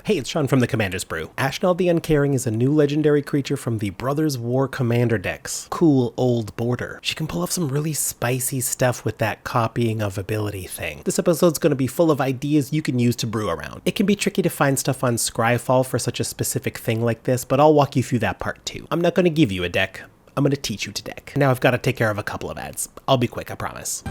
Hey, it's Sean from the Commander's Brew. Ashnod the Uncaring is a new legendary creature from the Brothers War Commander decks. Cool old border. She can pull off some really spicy stuff with that copying of ability thing. This episode's going to be full of ideas you can use to brew around. It can be tricky to find stuff on Scryfall for such a specific thing like this, but I'll walk you through that part too. I'm not going to give you a deck. I'm going to teach you to deck. Now I've got to take care of a couple of ads. I'll be quick, I promise.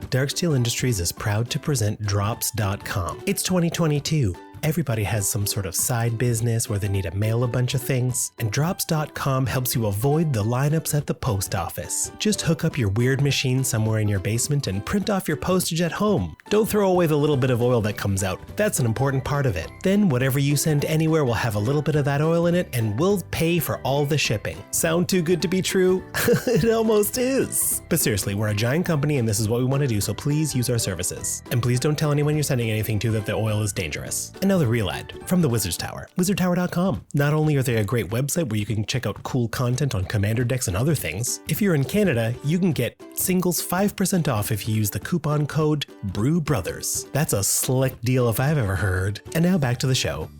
Darksteel Industries is proud to present Drops.com. It's 2022. Everybody has some sort of side business where they need to mail a bunch of things, and Drops.com helps you avoid the lineups at the post office. Just hook up your weird machine somewhere in your basement and print off your postage at home. Don't throw away the little bit of oil that comes out. That's an important part of it. Then whatever you send anywhere will have a little bit of that oil in it, and we'll pay for all the shipping. Sound too good to be true? It almost is. But seriously, we're a giant company and this is what we want to do, so please use our services. And please don't tell anyone you're sending anything to that the oil is dangerous. Another real ad from the Wizard's Tower, wizardtower.com. Not only are they a great website where you can check out cool content on commander decks and other things, if you're in Canada, you can get singles 5% off if you use the coupon code BREWBROTHERS. That's a slick deal if I've ever heard. And now back to the show.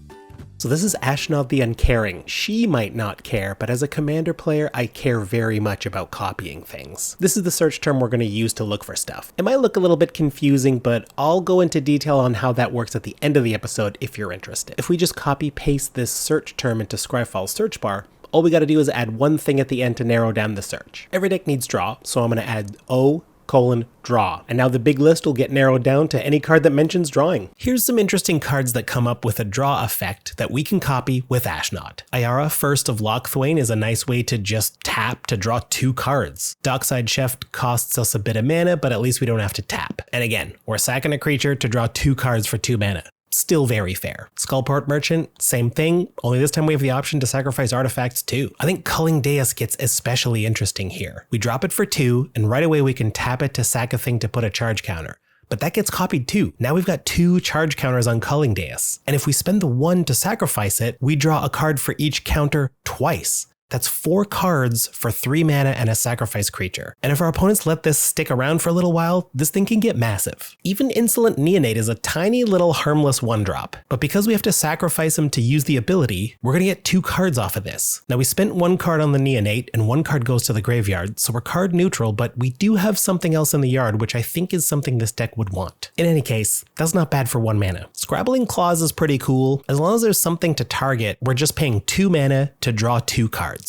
So this is Ashnod the Uncaring. She might not care, but as a commander player, I care very much about copying things. This is the search term we're going to use to look for stuff. It might look a little bit confusing, but I'll go into detail on how that works at the end of the episode if you're interested. If we just copy paste this search term into Scryfall's search bar, all we got to do is add one thing at the end to narrow down the search. Every deck needs draw, so I'm going to add O:draw. And now the big list will get narrowed down to any card that mentions drawing. Here's some interesting cards that come up with a draw effect that we can copy with Ashnod. Ayara, First of Lochthwain, is a nice way to just tap to draw 2 cards. Dockside Chef costs us a bit of mana, but at least we don't have to tap. And again, we're sacking a creature to draw 2 cards for 2 mana. Still very fair. Skullport Merchant, same thing, only this time we have the option to sacrifice artifacts too. I think Culling Deus gets especially interesting here. We drop it for 2, and right away we can tap it to sack a thing to put a charge counter. But that gets copied too. Now we've got 2 charge counters on Culling Deus. And if we spend the 1 to sacrifice it, we draw a card for each counter twice. That's 4 cards for 3 mana and a sacrifice creature. And if our opponents let this stick around for a little while, this thing can get massive. Even Insolent Neonate is a tiny little harmless 1-drop. But because we have to sacrifice him to use the ability, we're going to get 2 cards off of this. Now we spent 1 card on the Neonate and 1 card goes to the graveyard, so we're card neutral, but we do have something else in the yard, which I think is something this deck would want. In any case, that's not bad for 1 mana. Scrabbling Claws is pretty cool. As long as there's something to target, we're just paying 2 mana to draw 2 cards.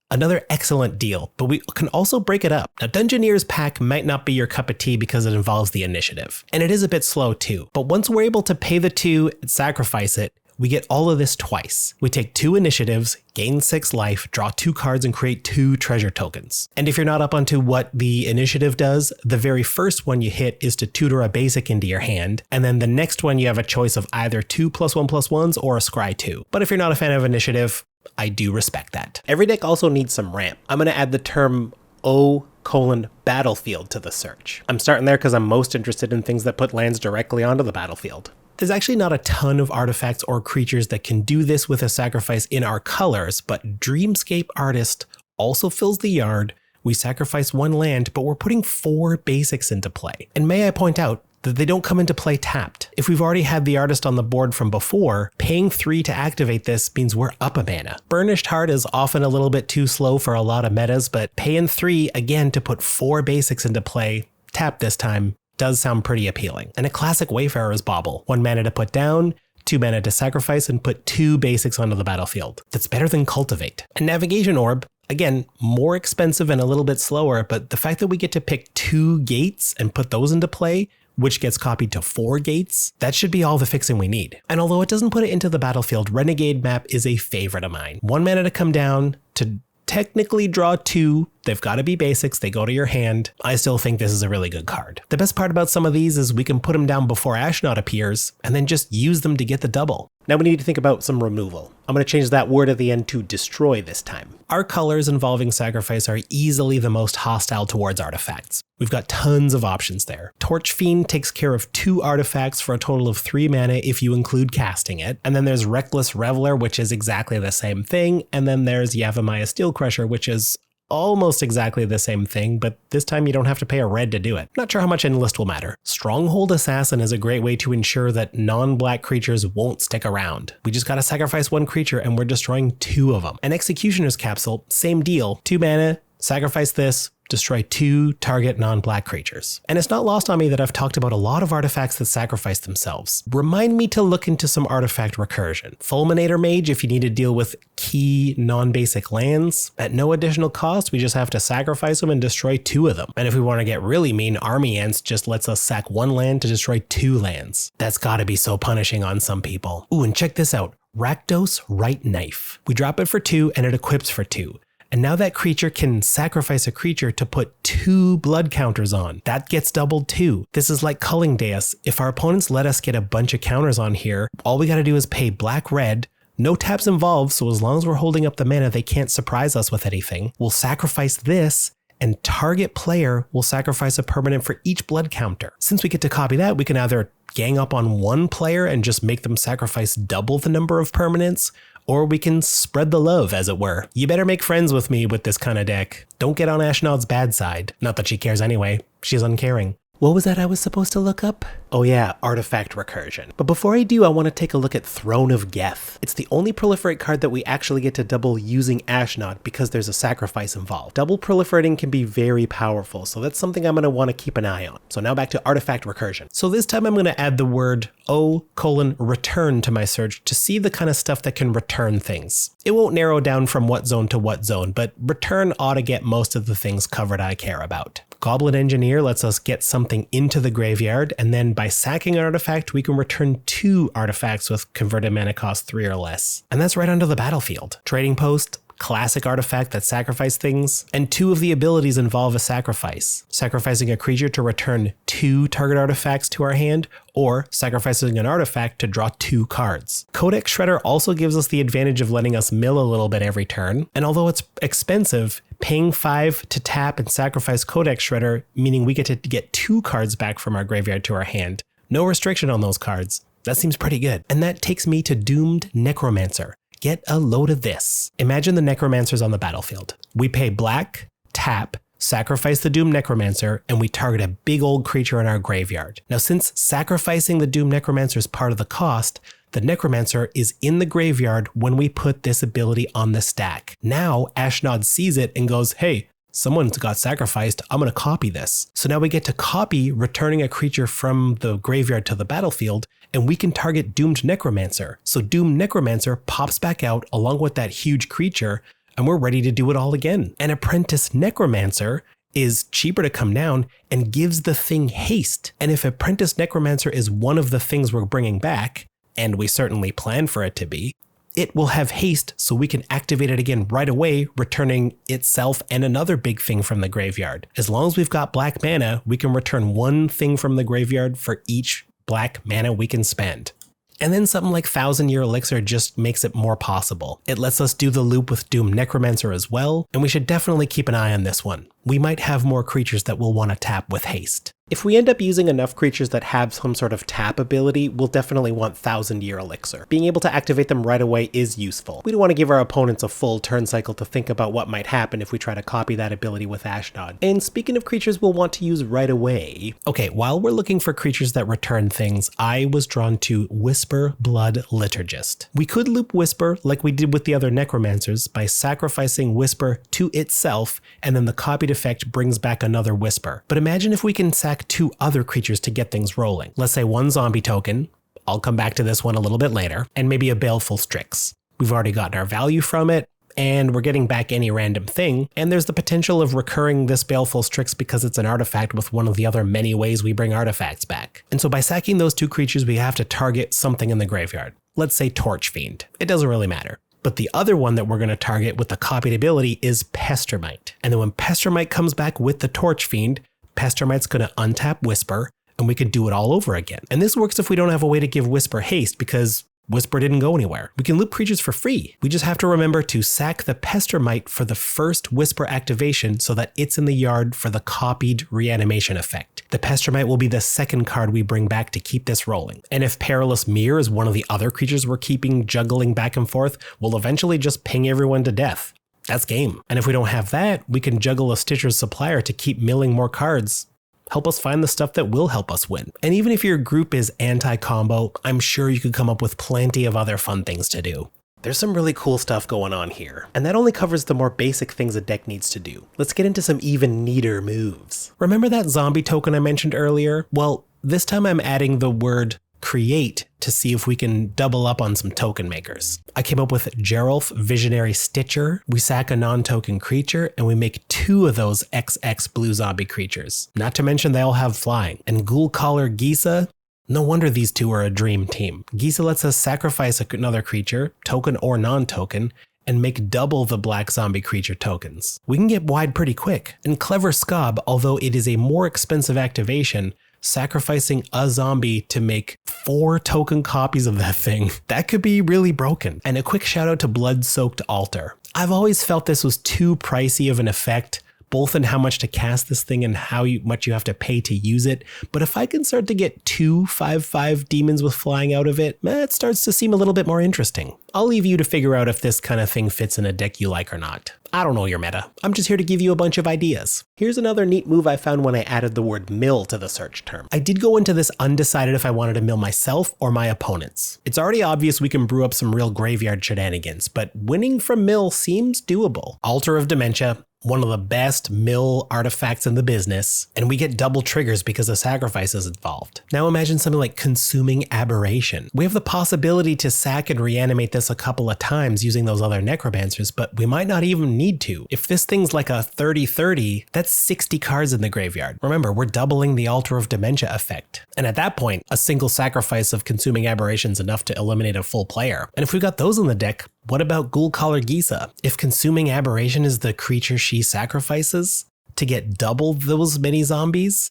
Another excellent deal, but we can also break it up. Now, Dungeoneer's Pack might not be your cup of tea because it involves the initiative, and it is a bit slow too. But once we're able to pay the 2 and sacrifice it, we get all of this twice. We take 2 initiatives, gain 6 life, draw 2 cards, and create 2 treasure tokens. And if you're not up onto what the initiative does, the very first one you hit is to tutor a basic into your hand, and then the next one you have a choice of either 2+1/+1s or a Scry 2. But if you're not a fan of initiative, I do respect that. Every deck also needs some ramp. I'm going to add the term O:"battlefield to the search. I'm starting there because I'm most interested in things that put lands directly onto the battlefield. There's actually not a ton of artifacts or creatures that can do this with a sacrifice in our colors, but Dreamscape Artist also fills the yard. We sacrifice 1 land, but we're putting 4 basics into play. And may I point out that they don't come into play tapped. If we've already had the artist on the board from before, paying 3 to activate this means we're up a mana. Burnished Heart is often a little bit too slow for a lot of metas, but paying 3 again to put 4 basics into play, tap this time, does sound pretty appealing. And a classic Wayfarer's Bauble. 1 mana to put down, 2 mana to sacrifice, and put 2 basics onto the battlefield. That's better than Cultivate. And Navigation Orb, again, more expensive and a little bit slower, but the fact that we get to pick 2 gates and put those into play, which gets copied to 4 gates, that should be all the fixing we need. And although it doesn't put it into the battlefield, Renegade Map is a favorite of mine. 1 mana to come down, to technically draw 2, they've got to be basics, they go to your hand. I still think this is a really good card. The best part about some of these is we can put them down before Ashnod appears, and then just use them to get the double. Now we need to think about some removal. I'm going to change that word at the end to destroy this time. Our colors involving sacrifice are easily the most hostile towards artifacts. We've got tons of options there. Torch Fiend takes care of 2 artifacts for a total of 3 mana if you include casting it. And then there's Reckless Reveler, which is exactly the same thing. And then there's Yavimaya Steel Crusher, which is almost exactly the same thing, but this time you don't have to pay a red to do it. Not sure how much Enlist will matter. Stronghold Assassin is a great way to ensure that non-black creatures won't stick around. We just gotta sacrifice one creature and we're destroying 2 of them. An Executioner's Capsule, same deal. 2 mana, sacrifice this, destroy 2 target non-black creatures. And it's not lost on me that I've talked about a lot of artifacts that sacrifice themselves. Remind me to look into some artifact recursion. Fulminator Mage if you need to deal with key non-basic lands. At no additional cost, we just have to sacrifice them and destroy 2 of them. And if we want to get really mean, Army Ants just lets us sack 1 land to destroy 2 lands. That's gotta be so punishing on some people. Ooh, and check this out. Rakdos Right Knife. We drop it for 2 and it equips for 2. And now that creature can sacrifice a creature to put 2 blood counters on. That gets doubled too. This is like Culling Deus. If our opponents let us get a bunch of counters on here, all we gotta do is pay black-red, no taps involved, so as long as we're holding up the mana, they can't surprise us with anything. We'll sacrifice this, and target player will sacrifice a permanent for each blood counter. Since we get to copy that, we can either gang up on one player and just make them sacrifice double the number of permanents, or we can spread the love, as it were. You better make friends with me with this kind of deck. Don't get on Ashnod's bad side. Not that she cares anyway. She's uncaring. What was that I was supposed to look up? Oh yeah, artifact recursion. But before I do, I want to take a look at Throne of Geth. It's the only proliferate card that we actually get to double using Ashnod because there's a sacrifice involved. Double proliferating can be very powerful, so that's something I'm going to want to keep an eye on. So now back to artifact recursion. So this time I'm going to add the word O:"return to my search to see the kind of stuff that can return things. It won't narrow down from what zone to what zone, but return ought to get most of the things covered I care about. Goblin Engineer lets us get something into the graveyard, and then by sacking an artifact, we can return 2 artifacts with converted mana cost 3 or less. And that's right onto the battlefield. Trading Post, classic artifact that sacrifice things, and 2 of the abilities involve a sacrifice. Sacrificing a creature to return 2 target artifacts to our hand, or sacrificing an artifact to draw 2 cards. Codex Shredder also gives us the advantage of letting us mill a little bit every turn, and although it's expensive, paying 5 to tap and sacrifice Codex Shredder, meaning we get to get 2 cards back from our graveyard to our hand. No restriction on those cards. That seems pretty good. And that takes me to Doomed Necromancer. Get a load of this. Imagine the Necromancers on the battlefield. We pay black, tap, sacrifice the Doomed Necromancer, and we target a big old creature in our graveyard. Now, since sacrificing the Doomed Necromancer is part of the cost, the Necromancer is in the graveyard when we put this ability on the stack. Now, Ashnod sees it and goes, hey, someone's got sacrificed, I'm going to copy this. So now we get to copy returning a creature from the graveyard to the battlefield, and we can target Doomed Necromancer. So Doomed Necromancer pops back out along with that huge creature, and we're ready to do it all again. An Apprentice Necromancer is cheaper to come down and gives the thing haste. And if Apprentice Necromancer is one of the things we're bringing back, and we certainly plan for it to be, it will have haste so we can activate it again right away, returning itself and another big thing from the graveyard. As long as we've got black mana, we can return 1 thing from the graveyard for each black mana we can spend. And then something like 1,000-Year Elixir just makes it more possible. It lets us do the loop with Doom Necromancer as well, and we should definitely keep an eye on this one. We might have more creatures that we'll want to tap with haste. If we end up using enough creatures that have some sort of tap ability, we'll definitely want 1,000-Year Elixir. Being able to activate them right away is useful. We don't want to give our opponents a full turn cycle to think about what might happen if we try to copy that ability with Ashnod. And speaking of creatures we'll want to use right away, okay, while we're looking for creatures that return things, I was drawn to Whisper Blood Liturgist. We could loop Whisper like we did with the other Necromancers by sacrificing Whisper to itself, and then the copied effect brings back another Whisper. But imagine if we can sack 2 other creatures to get things rolling. Let's say 1 zombie token, I'll come back to this one a little bit later, and maybe a Baleful Strix. We've already gotten our value from it, and we're getting back any random thing, and there's the potential of recurring this Baleful Strix because it's an artifact with one of the other many ways we bring artifacts back. And so by sacking those 2 creatures, we have to target something in the graveyard. Let's say Torch Fiend. It doesn't really matter. But the other one that we're going to target with the copied ability is Pestermite. And then when Pestermite comes back with the Torch Fiend, Pestermite's going to untap Whisper, and we can do it all over again. And this works if we don't have a way to give Whisper haste, because Whisper didn't go anywhere. We can loop creatures for free. We just have to remember to sack the Pestermite for the first Whisper activation so that it's in the yard for the copied reanimation effect. The Pestermite will be the second card we bring back to keep this rolling. And if Perilous Mirror is one of the other creatures we're keeping juggling back and forth, we'll eventually just ping everyone to death. that's game. And if we don't have that, we can juggle a Stitcher's supplier to keep milling more cards. Help us find the stuff that will help us win. And even if your group is anti-combo, I'm sure you could come up with plenty of other fun things to do. There's some really cool stuff going on here, and that only covers the more basic things a deck needs to do. Let's get into some even neater moves. Remember that zombie token I mentioned earlier? Well, this time I'm adding the word create to see if we can double up on some token makers. I came up with Geralf Visionary Stitcher. We sack a non-token creature and we make 2 of those XX blue zombie creatures. Not to mention they all have flying. And Ghoul Caller Gisa, no wonder these 2 are a dream team. Gisa lets us sacrifice another creature, token or non-token, and make double the black zombie creature tokens. We can get wide pretty quick. And Clever Scob, although it is a more expensive activation, sacrificing a zombie to make 4 token copies of that thing, that could be really broken. And a quick shout out to Blood-Soaked Altar. I've always felt this was too pricey of an effect, both in how much to cast this thing and how much you have to pay to use it. But if I can start to get 2 5/5 demons with flying out of it, it starts to seem a little bit more interesting. I'll leave you to figure out if this kind of thing fits in a deck you like or not. I don't know your meta. I'm just here to give you a bunch of ideas. Here's another neat move I found when I added the word mill to the search term. I did go into this undecided if I wanted to mill myself or my opponents. It's already obvious we can brew up some real graveyard shenanigans, but winning from mill seems doable. Altar of Dementia, one of the best mill artifacts in the business, and we get double triggers because the sacrifice is involved. Now imagine something like Consuming Aberration. We have the possibility to sack and reanimate this a couple of times using those other necromancers, but we might not even need to. If this thing's like a 30/30, that's 60 cards in the graveyard. Remember, we're doubling the Altar of Dementia effect. And at that point, a single sacrifice of Consuming Aberration is enough to eliminate a full player. And if we've got those in the deck, what about Ghoul Caller Gisa? If Consuming Aberration is the creature she sacrifices to get double those many zombies,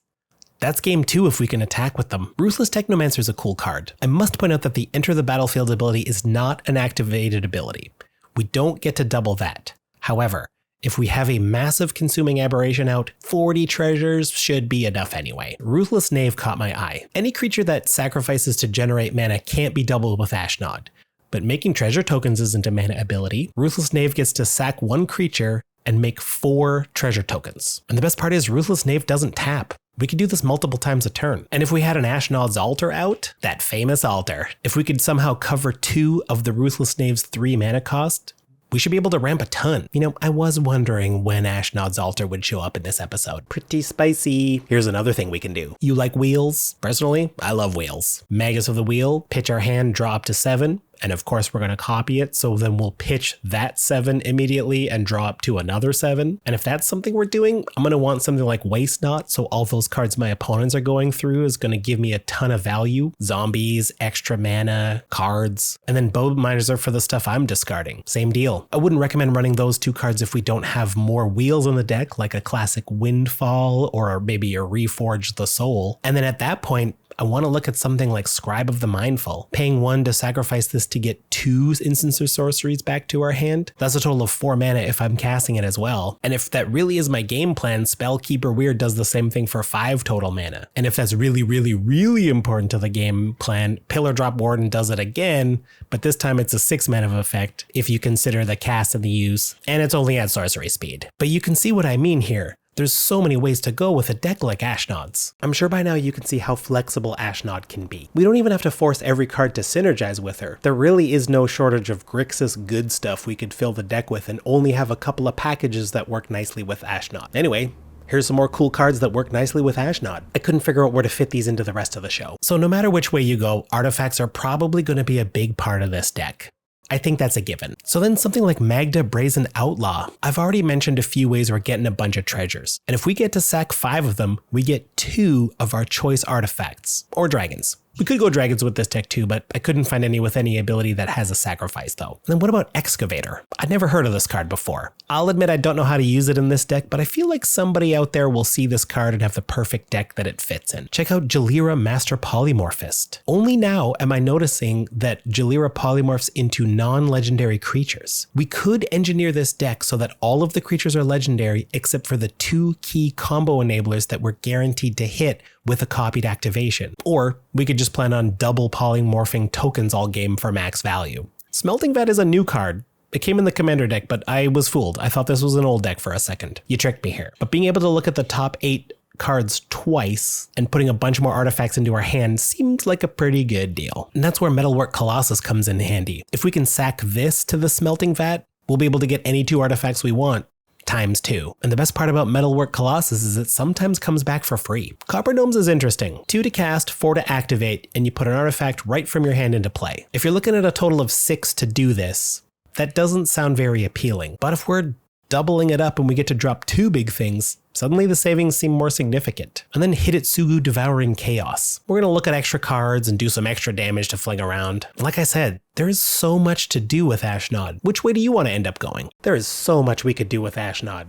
that's game 2 if we can attack with them. Ruthless Technomancer is a cool card. I must point out that the Enter the Battlefield ability is not an activated ability. We don't get to double that. However, if we have a massive Consuming Aberration out, 40 treasures should be enough anyway. Ruthless Knave caught my eye. Any creature that sacrifices to generate mana can't be doubled with Ashnod. But making treasure tokens isn't a mana ability. Ruthless Knave gets to sack 1 creature and make 4 treasure tokens. And the best part is Ruthless Knave doesn't tap. We could do this multiple times a turn. And if we had an Ashnod's Altar out, that famous altar, if we could somehow cover 2 of the Ruthless Knave's 3 mana cost, we should be able to ramp a ton. You know, I was wondering when Ashnod's Altar would show up in this episode. Pretty spicy. Here's another thing we can do. You like wheels? Personally, I love wheels. Magus of the Wheel, pitch our hand, draw up to 7. And of course, we're going to copy it. So then we'll pitch that 7 immediately and draw up to another 7. And if that's something we're doing, I'm going to want something like Waste Not. So all those cards my opponents are going through is going to give me a ton of value. Zombies, extra mana, cards. And then Bone Miners are for the stuff I'm discarding. Same deal. I wouldn't recommend running those 2 cards if we don't have more wheels in the deck, like a classic Windfall or maybe a Reforge the Soul. And then at that point, I want to look at something like Scribe of the Mindful. Paying 1 to sacrifice this to get 2 instants or sorceries back to our hand. That's a total of 4 mana if I'm casting it as well. And if that really is my game plan, Spellkeeper Weird does the same thing for 5 total mana. And if that's really, really, really important to the game plan, Pillar Drop Warden does it again, but this time it's a 6 mana effect if you consider the cast and the use, and it's only at sorcery speed. But you can see what I mean here. There's so many ways to go with a deck like Ashnod's. I'm sure by now you can see how flexible Ashnod can be. We don't even have to force every card to synergize with her. There really is no shortage of Grixis good stuff we could fill the deck with and only have a couple of packages that work nicely with Ashnod. Anyway, here's some more cool cards that work nicely with Ashnod. I couldn't figure out where to fit these into the rest of the show. So no matter which way you go, artifacts are probably going to be a big part of this deck. I think that's a given. So then something like Magda Brazen Outlaw. I've already mentioned a few ways we're getting a bunch of treasures. And if we get to sack 5 of them, we get 2 of our choice artifacts. Or dragons. We could go dragons with this deck too, but I couldn't find any with any ability that has a sacrifice though. And then what about Excavator? I'd never heard of this card before. I'll admit I don't know how to use it in this deck, but I feel like somebody out there will see this card and have the perfect deck that it fits in. Check out Jalira Master Polymorphist. Only now am I noticing that Jalira polymorphs into non-legendary creatures. We could engineer this deck so that all of the creatures are legendary except for the 2 key combo enablers that we're guaranteed to hit with a copied activation. Or we could just plan on double polymorphing tokens all game for max value. Smelting Vat is a new card, It came in the commander deck, but I was fooled. I thought this was an old deck for a second. You tricked me here. But being able to look at the top 8 cards twice and putting a bunch more artifacts into our hand seems like a pretty good deal. And that's where Metalwork Colossus comes in handy. If we can sack this to the smelting vat, we'll be able to get any 2 artifacts we want, times 2. And the best part about Metalwork Colossus is it sometimes comes back for free. Copper Gnomes is interesting. 2 to cast, 4 to activate, and you put an artifact right from your hand into play. If you're looking at a total of 6 to do this, that doesn't sound very appealing. But if we're doubling it up and we get to drop 2 big things, suddenly the savings seem more significant. And then Hidetsugu Devouring Chaos. We're going to look at extra cards and do some extra damage to fling around. Like I said, there is so much to do with Ashnod. Which way do you want to end up going? There is so much we could do with Ashnod.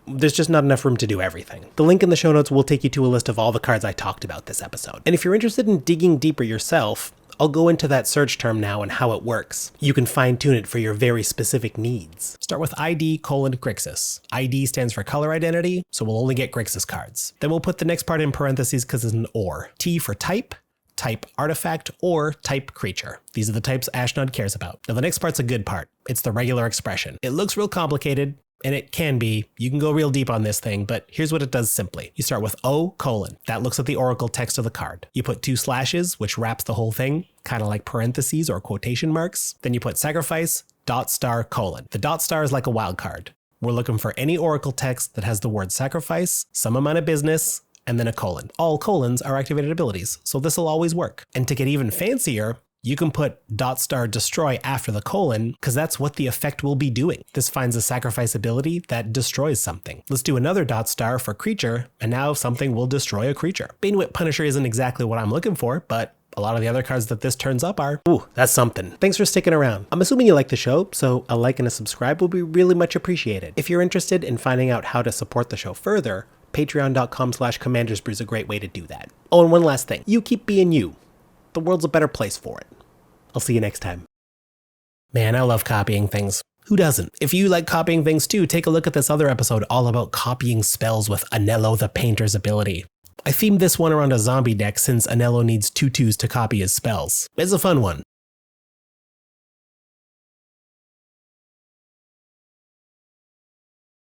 There's just not enough room to do everything. The link in the show notes will take you to a list of all the cards I talked about this episode. And if you're interested in digging deeper yourself, I'll go into that search term now and how it works. You can fine-tune it for your very specific needs. Start with ID: Grixis. ID stands for color identity, so we'll only get Grixis cards. Then we'll put the next part in parentheses because it's an OR. T for type artifact, or type creature. These are the types Ashnod cares about. Now the next part's a good part. It's the regular expression. It looks real complicated, and it can be. You can go real deep on this thing, but here's what it does simply. You start with O: that looks at the oracle text of the card. You put 2 slashes, which wraps the whole thing, kind of like parentheses or quotation marks. Then you put sacrifice, ... The dot star is like a wild card. We're looking for any oracle text that has the word sacrifice, some amount of business, and then a colon. All colons are activated abilities, so this will always work. And to get even fancier, you can put ... destroy after the colon, because that's what the effect will be doing. This finds a sacrifice ability that destroys something. Let's do another ... for creature, and now something will destroy a creature. Banewit Punisher isn't exactly what I'm looking for, but a lot of the other cards that this turns up are. Ooh, that's something. Thanks for sticking around. I'm assuming you like the show, so a like and a subscribe will be really much appreciated. If you're interested in finding out how to support the show further, patreon.com/commandersbrew is a great way to do that. Oh, and one last thing. You keep being you. The world's a better place for it. I'll see you next time. Man, I love copying things. Who doesn't? If you like copying things too, take a look at this other episode all about copying spells with Anello the Painter's ability. I themed this one around a zombie deck since Anello needs 2/2s to copy his spells. It's a fun one.